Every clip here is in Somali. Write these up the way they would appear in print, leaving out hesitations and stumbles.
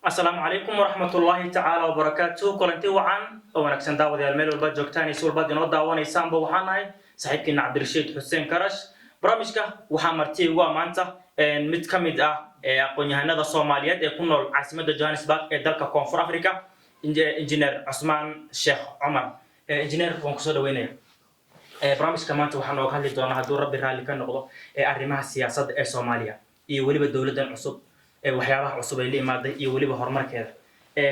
السلام عليكم ورحمة الله تعالى وبركاته. كلنتي وعن ونكسن داود الميل والباد جوكتاني سول باد ينو داواني سامبو وحناي صاحبكنا عبد الرشيد حسين كرش برامجك وحمرتي ومانتا mid ka mid ah aqoon-yahanada Soomaaliyeed ee ku nool caasimadda Johannesburg ee dalka Koonfur Afrika injineer Cusmaan Sheekh Cumar injineer waan ku soo dhaweynaa barnaamijka maanta waxaan uga hadli doonaa hadduu rabbi raali ka noqdo arrimaha siyaasadda ee Soomaaliya iyo waliba dawladdan cusub waxyaabaha cusub ay la imaaday iyo waliba horumarkeeda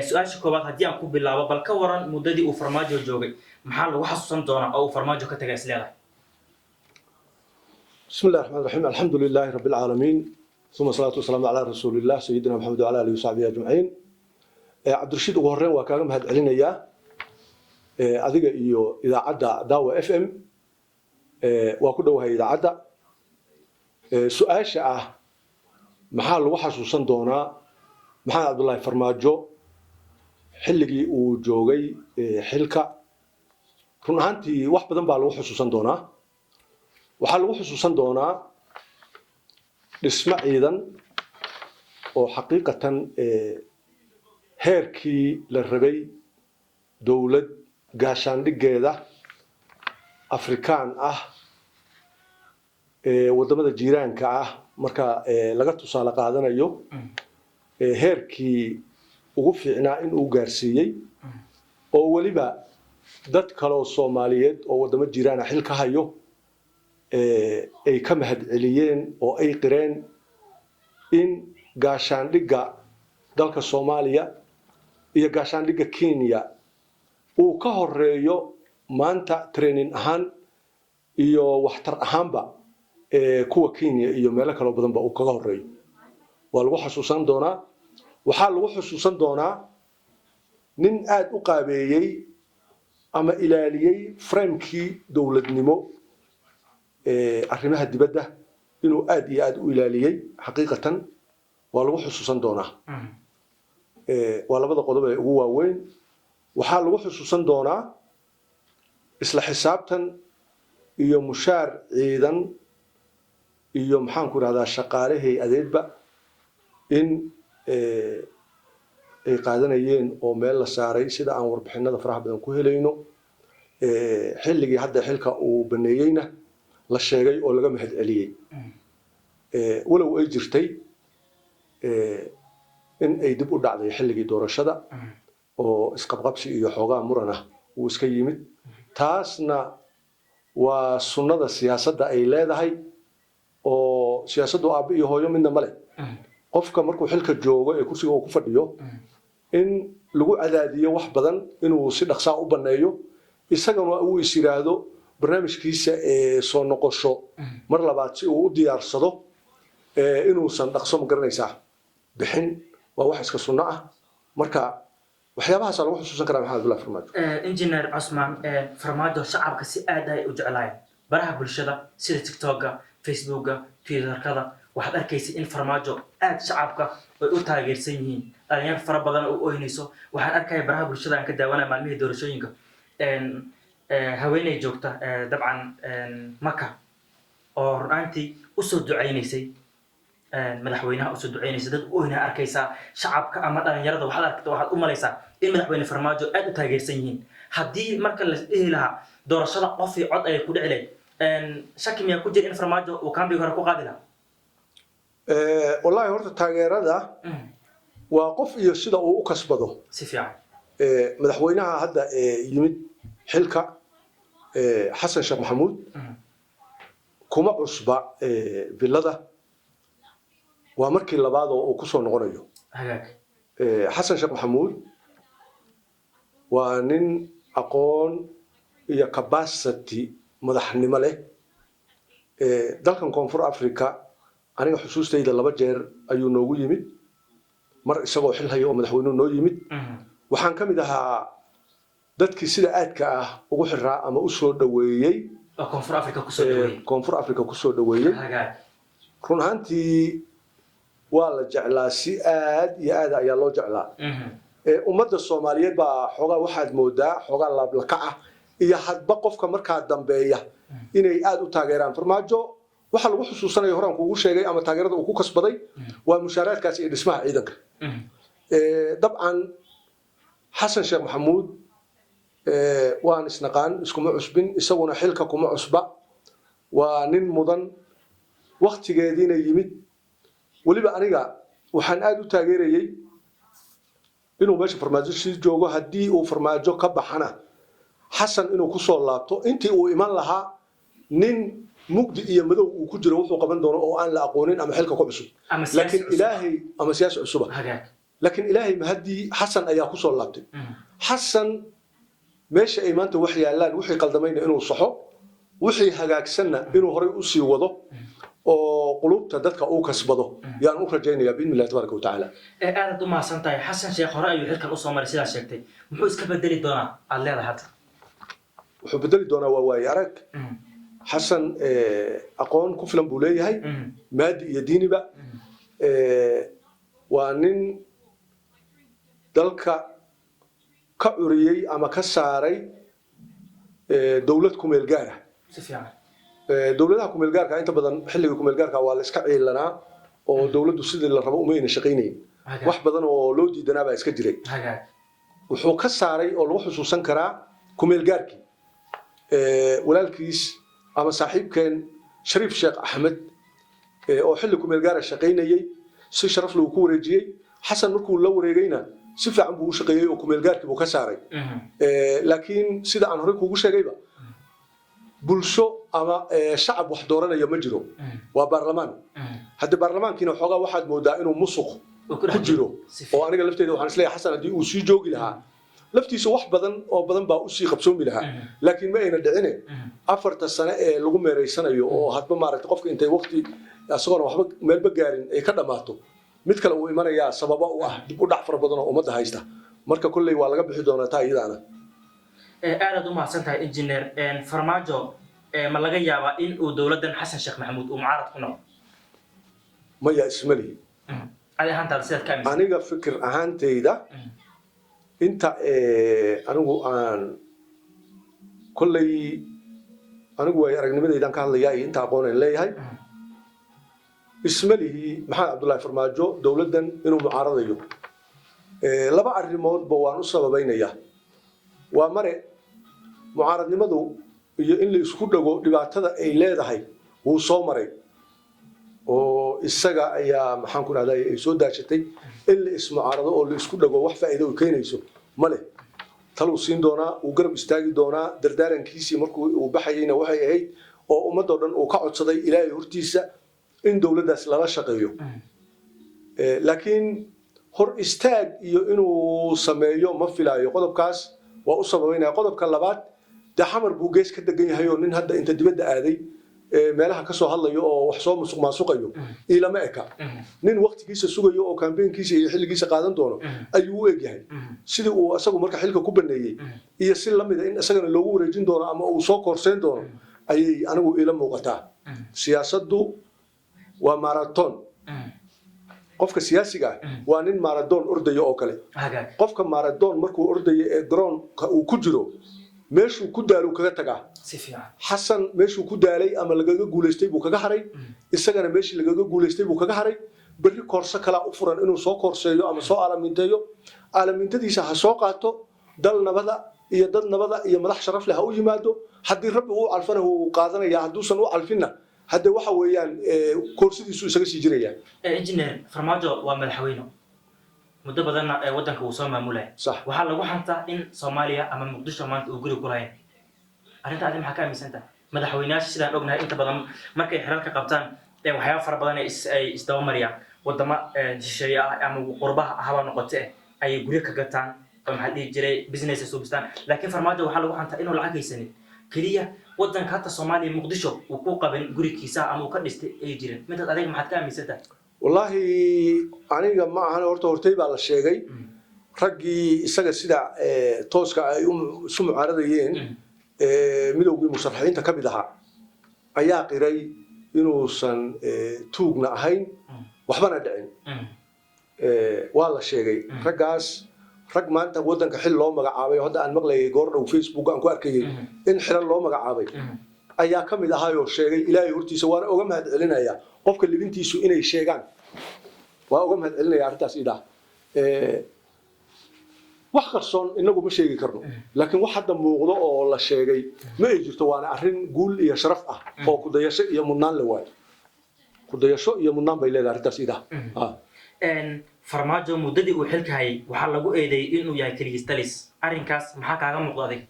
su'aasha koowaad haddii aan ku bilaabo bal ka waran muddadii uu farmaajo joogay maxaa lagu xasuusan doonaa oo uu farmaajo ka tagay isleedahay بسم الله الرحمن الرحيم الحمد لله رب العالمين ثم الصلاة والسلام على رسول الله سيدنا محمد وعلى آله وصحبه أجمعين عبد الرشيد ugu horreyn waa kaaga mahad celinayaa adiga iyo idaacadda Daawa FM waa ku dhowahay idaacadda su'aasha ah maxaa lagu xasuusan doonaa maxamed cabdullaahi farmaajo xilligii uu joogay xilka run ahaantii wax badan baa lagu xusuusan doonaa waxaa lagu xusuusan doonaa dhismo ciidan oo xaqiiqatan heerkii la rabay dowlad gaashaandhigeeda afrikaan ah wadamada jiiraanka ah marka laga tusaale qaadanayo heerkii ugu fiicnaa in uu gaarsiiyey oo weliba dad kaloo Soomaaliyeed oo wadamo jiiraan ah xil ka hayo ay ka mahad celiyeen oo ay qireen in gaashaandhiga dalka Soomaaliya iyo gaashaandhiga Kenya uu ka horeeyo maanta training ahaan iyo waxtar ahaanba kuwa Kenya iyo meelo kale badan ba uu kaga horeeyo waa lagu xasuusan doonaa waxaa lagu xusuusan doonaa nin aad u qaabeeyay ama ilaaliyay framekii dawladnimo arrimaha dibadda inuu aad iyo aad u ilaaliyay xaqiiqatan waa lagu xusuusan doonaa waa labada qodob ee ugu waaweyn waxaa lagu xusuusan doonaa isla xisaabtan iyo mushaar ciidan iyo maxaan ku raahdaa shaqaale hay-adeedba in ay qaadanayeen oo meel la saaray sida aan warbixinada faraha badan ku helayno xilligii hadda xilka uu baneeyeyna la sheegay oo laga mahad celiyay walow ay jirtay in ay dib u dhacday xilligii doorashada oo isqabqabsi iyo xoogaa muran ah uu iska yimid taasna waa sunnada siyaasadda ay leedahay oo siyaasaddu aabbe iyo hooyo midna male qofka markuu xilka joogo ee kursiga uu ku fadhiyo in lagu cadaadiyo wax badan inuu si dhaqsaa u baneeyo isagana uu is yiraahdo barnaamijkiisa ee soo noqosho mar labaad si uu u diyaarsado inuusan dhaqso ma garanaysaa bixin waa wax iska sunno ah marka waxyaabahaas lagu xusuusan karaa maxamed abdullaahi farmaajo injineer Cusmaan farmaajo shacabka si aad ay u jeclaayeen baraha bulshada sida TikTok-ga Facebook-ga Twitter-kada waxaad arkaysaa in farmaajo aad shacabka ay u taageersan yihiin dhalinyaro fara badan oo oynayso waxaan arkayaa baraha bulshada aan ka daawanay maalmihii doorashooyinka haweeney joogta dabcan Maka oo runtii u soo duceynaysay madaxweynaha u soo duceynaysa dad oyna arkaysaa shacabka ama dhalinyarada waxaad u malaysaa in madaxweyne farmaajo aad u taageersan yihiin haddii marka la dhihi lahaa doorashada qof iyo cod ay ku dhici lahayd shaki miyaa ku jira in farmaajo uu kaambiga hore ku qaadi lahaa wallahi horta taageerada waa qof iyo sida uu u kasbado si fiican madaxweynaha hadda yimid xilka xasan sheekh maxamuud kuma cusba villada waa markii labaad oo uu ku soo noqonayo xasan sheekh maxamuud waa nin aqoon iyo capacity madaxnimo leh dalkan koonfur afrika aniga xusuustayda 2 jeer ayuu noogu yimid mar isagoo xil hayo oo madaxweynuhu noo yimid waxaan ka mid ahaa dadkii sida aadka ah ugu xiraa ama u soo dhaweeyay koonfur afrika ku soo dhaweeyay run ahaantii waa la jeclaa si aad iyo aad ayaa loo jeclaa ummadda Soomaaliyeed baa xoogaa waxaad moodaa xoogaa laablakaca iyo hadba qofka markaa dambeeya inay aad u taageeraan farmaajo waxa lagu xusuusanayo horaan kuugu sheegay ama taageerada uu ku kasbaday waa mushaaraadkaas iyo dhismaha ciidanka dabcan xasan sheekh maxamuud waan isnaqaan iskuma cusbin isaguna xilka kuma cusba waa nin mudan waqtigeediina yimid weliba aniga waxaan aad u taageerayay inuu meesha farmaajo sii joogo haddii uu farmaajo ka baxana xasan inuu ku soo laabto intii uu iman lahaa nin mugdi iyo madow uu ku jiro wuxuu qaban doono oo aan la aqoonin ama xilka ku cusub laakiin ilaahay ama siyaasi cusuba laakiin ilaahay ma haddii xasan ayaa ku soo laabtay xasan meesha ay maanta wax yaalaan wixii qaldamayna inuu saxo wixii hagaagsanna inuu horay u sii wado oo qulubta dadka uu kasbado yaan u rajaynayaa biidni illahi tabaaraka watacaala aad u mahadsan tahay xasan sheekh hore ayuu xilkan usoo maray sidaa sheegtay muxuu iska bedeli doonaa aad leedahay hadda wuxuu bedeli doonaa waa waaye arag xasan aqoon ku filan buu leeyahay maadi iyo diiniba waa nin dalka ka curiyey ama ka saaray dowlad kumeel gaara si fiican dowladaha kumeel gaarka inta badan xilliga kumeel gaarka waa la iska ciilanaa oo dowladdu sidii la rabo uma ayna shaqaynayn wax badan oo loo diidanaa baa iska jiray wuxuu ka saaray oo lagu xusuusan karaa kumeel gaarkii walaalkiis ama saaxiibkeen shariif sheekh axmed oo xilli kumeel gaara shaqaynayay si sharaf lagu ku wareejiyey xasan markuu la wareegayna si fiican buu u shaqeeyey oo kumeel gaarkii buu ka saaray laakiin sida aan horey kuugu sheegayba bulsho ama shacab wax dooranaya ma jiro waa baarlamaan haddii baarlamaankiina xoogaa waxaad moodaa inuu musuq ku jiro oo aniga lafteeda waxaan isleeyahay xasan haddii uu sii joogi lahaa laftiisa wax badan oo badan baa usii qabsoomi lahaa laakiin ma ayna dhicine 4 sano ee lagu meereysanayo oo hadba maaragtay qofka intay waqti asagoona waxba meelba gaarin ay ka dhammaato mid kale uu imanayaa sababa u ah dib u dhac fara badan oo ummadda haysta marka kolley waa laga bixi doonaa taa iyadaana aad u mahadsan tahay injineer farmaajo ma laga yaabaa in uu dowladdan xasan sheekh maxamuud uu mucaarad ku noqdo maya isma lihi aniga fikir ahaantayda inta anigu aan kolley anigu way aragnimadaydan ka hadlayaa iyo inta aqoon aan leeyahay isma lihi maxamed cabdullaahi farmaajo dowladdan inuu mucaaradayo laba arrimoodba waan u sababaynayaa waa mare mucaaradnimadu iyo in la isku dhago dhibaatada ay leedahay wuu soo maray oo isaga ayaa maxaan ku dhahdaa ay soo daashatay in la ismucaarado oo la isku dhago wax faa'iido u keenayso male taluu siin doonaa uu garab istaagi doonaa dardaarankiisii markuu uu baxayayna waxay ahayd oo ummadoo dhan uu ka codsaday ilaahay hortiisa in dowladdaas lala shaqeeyo laakiin hor istaag iyo inuu sameeyo ma filaayo qodobkaas waa u sababaynaya qodobka labaad dee xamar buu gees ka degan yahay oo nin hadda inta dibadda aaday meelaha ka soo hadlayo oo wax soo musuq maasuqayo ilama eka nin waqtigiisa sugayo oo kambeynkiisa iyo xilligiisa qaadan doono ayuu u egyahay sidii uu asagu marka xilka ku baneeyey iyo si lamid ah in isagana loogu wareejin doono ama uu soo koorseyn doono ayay anigu ila muuqataa siyaasaddu waa marathon qofka siyaasiga waa nin marathon ordayo oo kale qofka marathon markuu ordayo ee garoonka uu ku jiro meeshuu ku daalo kaga tagaa xasan meeshuu ku daalay ama lagaga guuleystay buu kaga haray isagana meeshii lagaga guuleystay buu kaga haray berri koorso kalaa u furan inuu soo koorseeyo ama soo aalaminteeyo aalamintadiisa ha soo qaato dal nabada iyo dad nabada iyo madax sharaf leh ha u yimaado haddii rabbi uu calfana uu qaadanaya hadduusan u calfinna hadde waxa weeyaan koorsidiisu isaga sii jiraya engineer farmaajo waa madaxweyne muddo badanna waddanka uu soo maamulaya waxaa lagu xantaa in Soomaaliya ama Muqdisho maanta uu guri ku lahayn arrinta aad maxaa ka aaminsantahay madaxweynayaasha sidaan ognahay inta badan markay xiralka qabtaan waxyaabo fara badan ay isdaba mariyaan wadamo shisheeye ah ama qurbaha haba noqotee ay guri ka gataan oo maxaa dhihi jiray business substan laakiin farmaajo waxaa lagu xantaa inuu lacag haysanin kaliya waddanka hata Soomaaliya Muqdisho uu ku qaban gurigiisa ama uu ka dhistay ay jireen midaad adiga maxaad ka aaminsantahay والله aniga ma ahan hortay baa la sheegay raggii isaga sida tooska ay isu mucaaradayeen midowgii musharaxiinta ka mid ahaa ayaa qiray inuusan tuugna ahayn waxbana dhicin waa la sheegay raggaas rag maanta waddanka xil loo magacaabay hadda aan maqlayay goor dhow Facebook aan ku arkayay in xilal loo magacaabay ayaa ka mid ahaayoo sheegay ilaahay hortiisa waana uga mahad celinaya qofka libintiisu inay sheegaan waa uga mahad celinaya arrintaas idaa wax qarsoon inagu ma sheegi karno laakiin wax hadda muuqdo oo la sheegay ma ay jirto waana arrin guul iyo sharaf ah oo ku dayasho iyo mudnaan la waayo ku dayasho iyo mudnaan bay leedahay arrintaas idaa farmaajo muddadii uu xilka hayay waxaa lagu eedeeyay inuu yahay keligis talis arrinkaas maxaa kaaga muuqda adig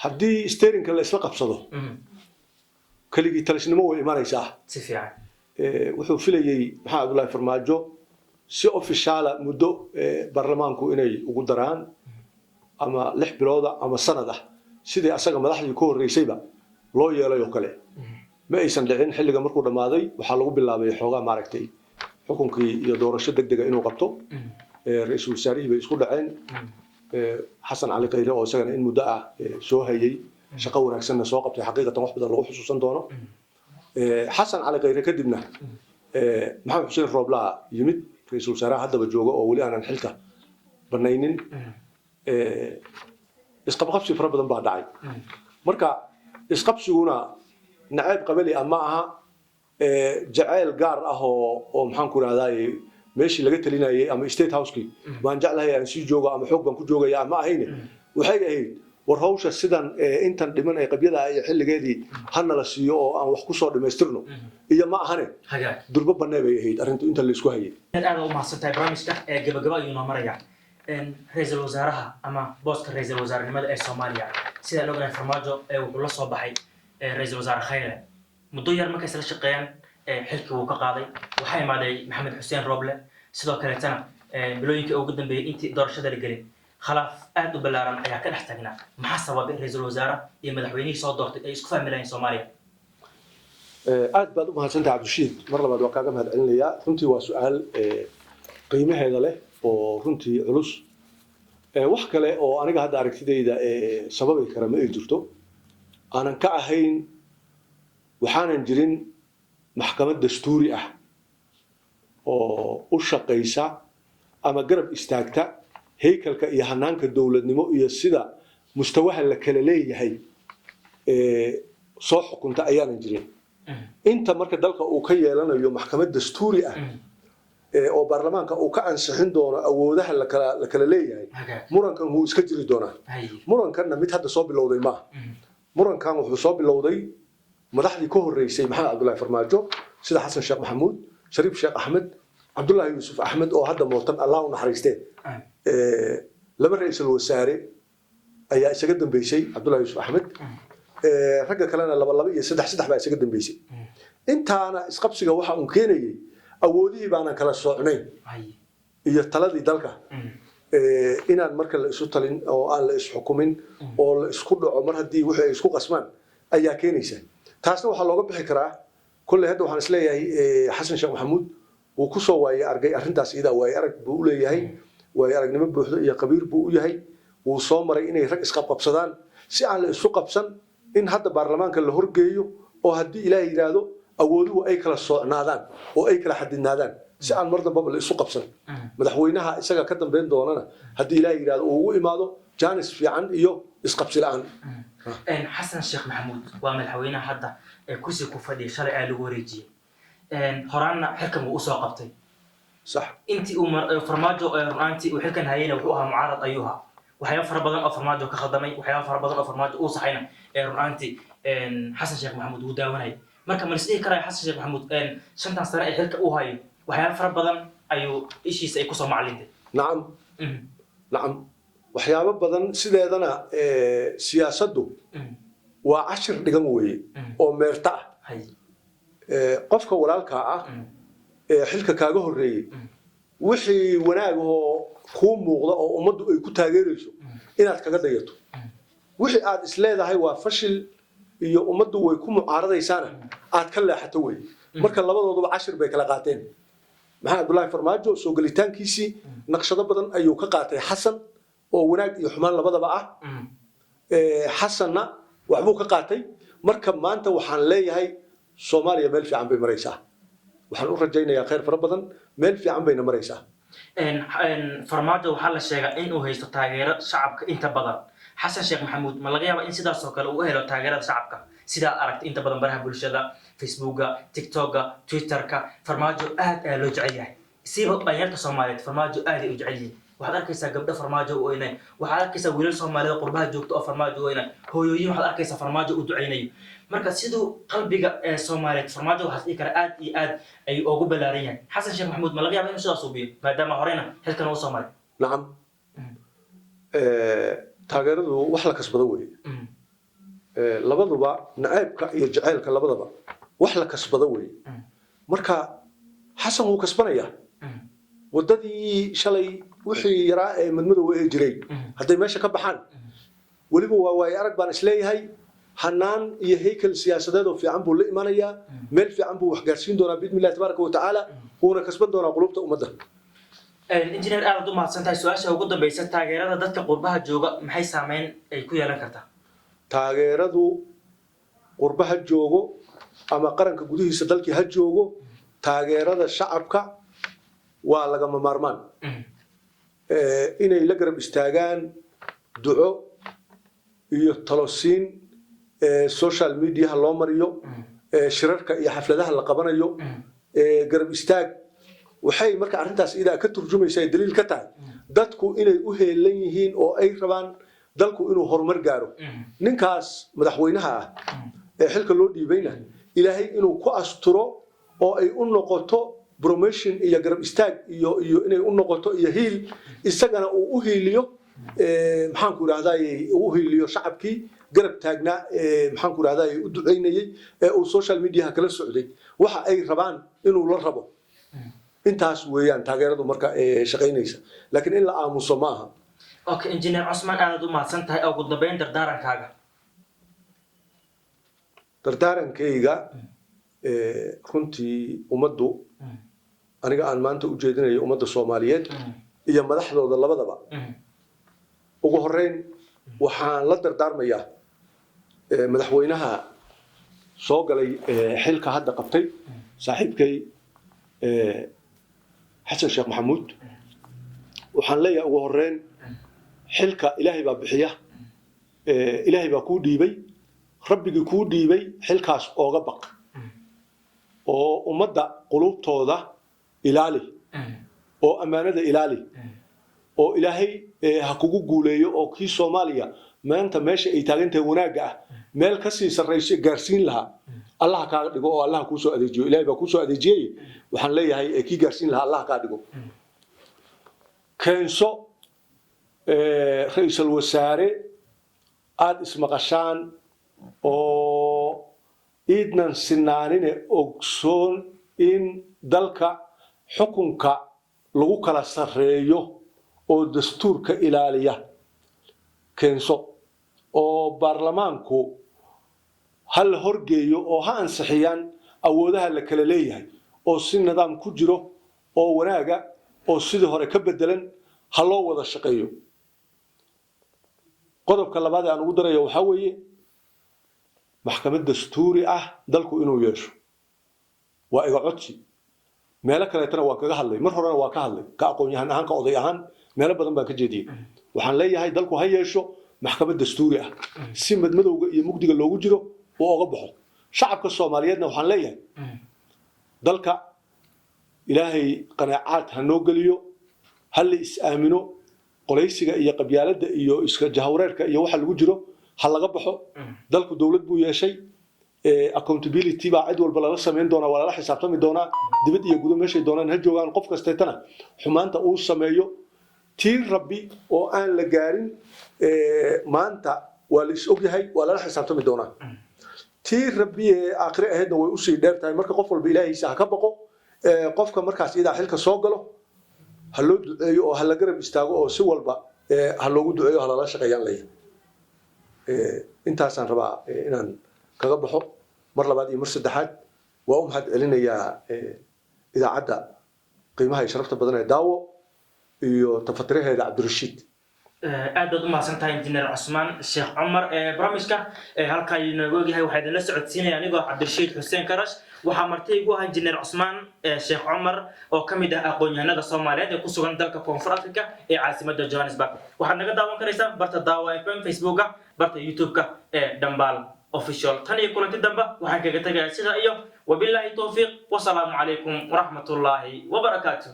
haddii steerinka la isla qabsado keligii talisnimo way imanaysaa si fiican wuxuu filayay maxaa Cabdullaahi Farmaajo si official muddo baarlamaanku inay ugu daraan ama 6 bilood ama sanad ah sidii asaga madaxdii ku horeysayba loo yeelay oo kale ma aysan dhicin xilliga markuu dhamaaday waxa lagu bilaabay xoogaa maaragtay xukunkii iyo doorasho degdeg ah inuu qabto ra'iisul wasaarihii bay isku dhaceen xasan cali khayre oo isagana in muddo ah soo hayay shaqo wanaagsanna soo qabtay xaqiiqatan wax badan lagu xusuusan doono xasan cali khayre kadibna maxamed xuseen rooblaa yimid ra'iisul wasaaraha haddaba jooga oo weli aanan xilka banaynin isqabqabsi fara badan baa dhacay marka isqabsiguna nacayb qabali ama aha jacayl gaar ah oo maxaan ku raahdaa meeshii laga talinayay ama state house-kii waan jeclahay aan sii joogo ama xoog baan ku joogaya ama ahayne waxay ahayd war hawsha sidan intan dhiman ay qabyada ay xilligeedii hana la siiyo oo aan wax ku soo dhimaystirno iyo ma ahane durba banay bay ahayd arrintu inta la isku hayay aad u mahadsantahay barnaamijka gabagaba ayuu noo maraya ra'iisul wasaaraha ama booska ra'iisul wasaarenimada ee Soomaaliya sida loo ognahay farmaajo wuxuu la soo baxay ra'iisul wasaare Khayre muddo yar markay isla shaqeeyaan xilkii uu ka qaaday waxa imaaday maxamed xuseen rooble sidoo kale tana bilooyinkii ugu dambeeyay intii doorashada la galay khilaaf aad u ballaaran ayaa ka dhex tagnaa maxaa sababay ra'iisul wasaare iyo madaxweynihii soo doortay ay isku fahmi lahayn Soomaaliya aad baad u mahadsantahay Cabdishiid mar labaad waa kaaga mahadcelinayaa runtii waa su'aal qiimaheeda leh oo runtii culus wax kale oo aniga hadda aragtidayda sababi kara ma ay jirto aanan ka ahayn waxaanan jirin maxkamad dastuuri ah oo u shaqeysa ama garab istaagta haykalka iyo hanaanka dawladnimo iyo sida mustawaha la kala leeyahay soo xukunta ayaanan jirin inta marka dalka uu ka yeelanayo maxkamad dastuuri ah oo baarlamaanka uu ka ansixin doono awoodaha la kala leeyahay murankan wuu iska jiri doonaa murankanna mid hadda soo bilowday ma murankan wuxuu soo bilowday madaxdii ka horeysay maxamed cabdullaahi farmaajo sida xasan sheekh maxamuud shariif sheekh axmed cabdullaahi yuusuf axmed oo hadda mootan allah u naxariistee laba ra'iisul wasaare ayaa isaga dambeysay cabdullaahi yuusuf axmed ragga kalena laba iyo saddex baa isaga dambeysay intaana isqabsiga waxa uu keenayay awoodihii baanan kala soocnayn iyo taladii dalka inaan marka la isu talin oo aan la isxukumin oo la isku dhaco mar haddii wixii ay isku qasmaan ayaa keenaysa taasna waxaa looga bixi karaa kulley hadda waxaan isleeyahay xasan sheekh maxamuud wuu ku soo waayay argay arrintaas iyadaa waayay arag buu u leeyahay waayay aragnimo buuxdo iyo qabiir buu u yahay wuu soo maray inay rag isqabqabsadaan si aan la isu qabsan in hadda baarlamaanka la horgeeyo oo haddii ilaahay yidhaahdo awooduhu ay kala soocnaadaan oo ay kala xadidnaadaan si aan mar dambaba la isu qabsan madaxweynaha isaga ka dambeyn doonana haddii ilaahay yidhaahdo uu ugu imaado jaanis fiican iyo isqabsi la'aan xasan sheekh maxamuud waa madaxweynaha hadda kursi ku fadhiya shalay aad lagu wareejiyay horaanna xilkan wuu usoo qabtay sax intii uu farmaajo runaantii uu xilkan hayayna wuxuu ahaa mucaarad ayuu ahaa waxyaabo fara badan oo farmaajo ka khaldamay waxyaabo fara badan oo farmaajo uu saxayna runaantii xasan sheekh maxamuud wuu daawanayay marka ma isdhihi karaya xasan sheekh maxamuud shantan sano ee xilka uu hayo waxyaabo fara badan ayuu ishiisa ay kusoo macalintay nacam waxyaabo badan sideedana siyaasaddu waa cashir dhigan weeye oo meerta ah qofka walaalkaa ah ee xilka kaaga horreeyey wixii wanaagahoo kuu muuqda oo ummaddu ay ku taageerayso inaad kaga dayato wixii aad isleedahay waa fashil iyo ummaddu way ku mucaaradaysaana aad ka leexato weeye marka labadooduba cashir bay kala qaateen maxamed cabdullaahi farmaajo soo gelitaankiisii naqshado badan ayuu ka qaatay xasan oo wanaag iyo xumaan labadaba ah xasanna waxbuu ka qaatay marka maanta waxaan leeyahay Soomaaliya meel fiican bay maraysaa waxaan u rajaynayaa khayr fara badan meel fiican bayna maraysaa farmaajo waxaa la sheegaa in uu haysto taageero shacabka inta badan xasan sheekh maxamuud ma laga yaabaa in sidaas oo kale uu helo taageerada shacabka sidaa aragtay inta badan baraha bulshada facebooka tiktoka twitterka farmaajo aad ayaa loo jecel yahay siiba dhalinyarta soomaaliyeed farmaajo aad ay u jecel yihiin waxaad arkaysaa gabdho farmaajo u oynay waxaad arkaysaa wiilal soomaaliyeed qurbaha joogto oo farmaajo u oynay hooyooyin waxaad arkaysaa farmaajo u ducaynayo marka siduu qalbiga ee soomaaliyeed farmaajo waxaas dhihi kara aad iyo aad ay ugu ballaaran yahay xasan sheekh maxamuud ma laga yaaba inuu sidaas ubiyo maadaama horeyna xilkan uu soo maray nacam taageeradu wax la kasbado weeye labaduba nacaybka iyo jacaylka labadaba wax la kasbado weeye marka xasan wuu kasbanayaa wadadii shalay wixii yaraa ee madmadow ee jiray hadday meesha ka baxaan weliba waa waay arag baan isleeyahay hanaan iyo heykal siyaasadeed oo fiican buu la imanayaa meel fiican buu wax gaarsiin doonaa biidni illahi tabaaraka wa tacaala wuuna kasban doonaa qulubta ummadda injineer aad u mahadsan tahay su-aasha ugu dambaysa taageerada dadka qurbaha jooga maxay saameyn ay ku yeelan kartaa taageeradu qurbaha joogo ama qaranka gudihiisa dalkii ha joogo taageerada shacabka waa lagama maarmaan inay la garab istaagaan duco iyo talosiin social mediaha loo mariyo shirarka iyo xafladaha la qabanayo garab istaag waxay marka arrintaas idaa ka turjumaysaa daliil ka tahay dadku inay u heelan yihiin oo ay rabaan dalku inuu horumar gaaro ninkaas madaxweynaha ah ee xilka loo dhiibayna ilaahay inuu ku asturo oo ay u noqoto promotion iyo garab istaag iyo inay u noqoto iyo hiil isagana uu u hiiliyo maxaan ku raahday uu hiiliyo shacabkii garab taagnaa maxaan ku raahday u duceynayay ee uu social media kala socday waxa ay rabaan inuu la rabo intaas weeyaan taageeradu marka shaqaynaysa laakiin in la aamuso ma aha okay engineer Osman aad u mahadsan tahay ugu dambeyn dardaarankaaga dardaarankayga runtii ummaddu aniga aan maanta u jeedinayo ummadda Soomaaliyeed iyo madaxdooda labadaba ugu horeyn waxaan la dardaarmayaa madaxweynaha soo galay xilka hadda qabtay saaxiibkay xasan sheekh maxamuud waxaan leeyahay ugu horeyn xilka ilaahay baa bixiya ilaahay baa kuu dhiibay rabbigii kuu dhiibay xilkaas ooga baq oo ummadda qulubtooda ilaali oo ammaanada ilaali oo ilaahay ha kugu guuleeyo oo kii Soomaaliya maanta meesha ay taagan tahay wanaagga ah meel ka sii sarreeyay gaarsiin lahaa Allah ka dhigo oo Allah ku soo adeejiyo ilaahay baa ku soo adeejiyay waxaan leeyahay kii gaarsiin lahaa Allah ka dhigo keenso ra'iisul wasaare aad ismaqashaan oo idnan sinaanine ogsoon in dalka xukunka lagu kala sareeyo oo dastuurka ilaaliya keenso oo baarlamaanku hal horgeeyo oo ha ansixiyaan awoodaha la kala leeyahay oo si nidaam ku jiro oo wanaaga oo sidii hore ka bedelan ha loo wada shaqeeyo qodobka labaad ee aan ugu darayo waxa weeye maxkamad dastuuri ah dalku inuu yeesho waa iga codsi meelo kale tana waan kaga hadlay mar horena waa ka hadlay ka aqoon-yahan ahaan ka oday ahaan meelo badan baan ka jeediyay waxaan leeyahay dalku ha yeesho maxkamad dastuuri ah si madmadowga iyo mugdiga loogu jiro oo uga baxo shacabka Soomaaliyeedna waxaan leeyahay dalka ilaahay qanaacaad ha noo geliyo hal is aamino qolaysiga iyo qabyaaladda iyo iska jahawreerka iyo waxa lagu jiro ha laga baxo dalku dawlad buu yeeshay accountability baa cid walba la sameyn doona wala la xisaabtami doona dibad iyo gudo meeshay doonaan ha joogaan qof kasteetana xumaanta uu sameeyo tii rabbi oo aan la gaarin maanta waa la is ogyahay waa la xisaabtami doona tii rabbi aakhire ahaydna way u sii dheertahay marka qof walba ilaahiisa ha ka baqo qofka markaas ida xilka soo galo ha loo duceeyo oo ha la garab istaago oo si walba ha loogu duceeyo ha la shaqeeyaan leeyahay intaasaan rabaa inaan kaga baxo mar labaad iyo mar saddexaad waa u mahad celinayaa idaacadda qiimaha iyo sharafta badan ee daawo iyo tafatiraheeda Cabdirashiid aad baad u mahadsan tahay injineer Cusmaan Sheekh Cumar barnaamijka halka inoogu yahay waxa idin la socodsiinaya anigoo Cabdirashiid Xuseen Karash waxa martay ugu ah injineer Cusmaan Sheekh Cumar oo kamid ah aqoon-yahanada Soomaaliyeed ee ku sugan dalka Koonfur Afrika ee caasimadda Johannesburg waxaad naga daawan karaysaa barta Daawo FM Facebook barta YouTube-ka Dambal official tani kulanti damba waxaan kaga tagayaa sida iyo wabillahi tawfiiq wa salaamu calaykum wa rahmatullahi wa barakaatuh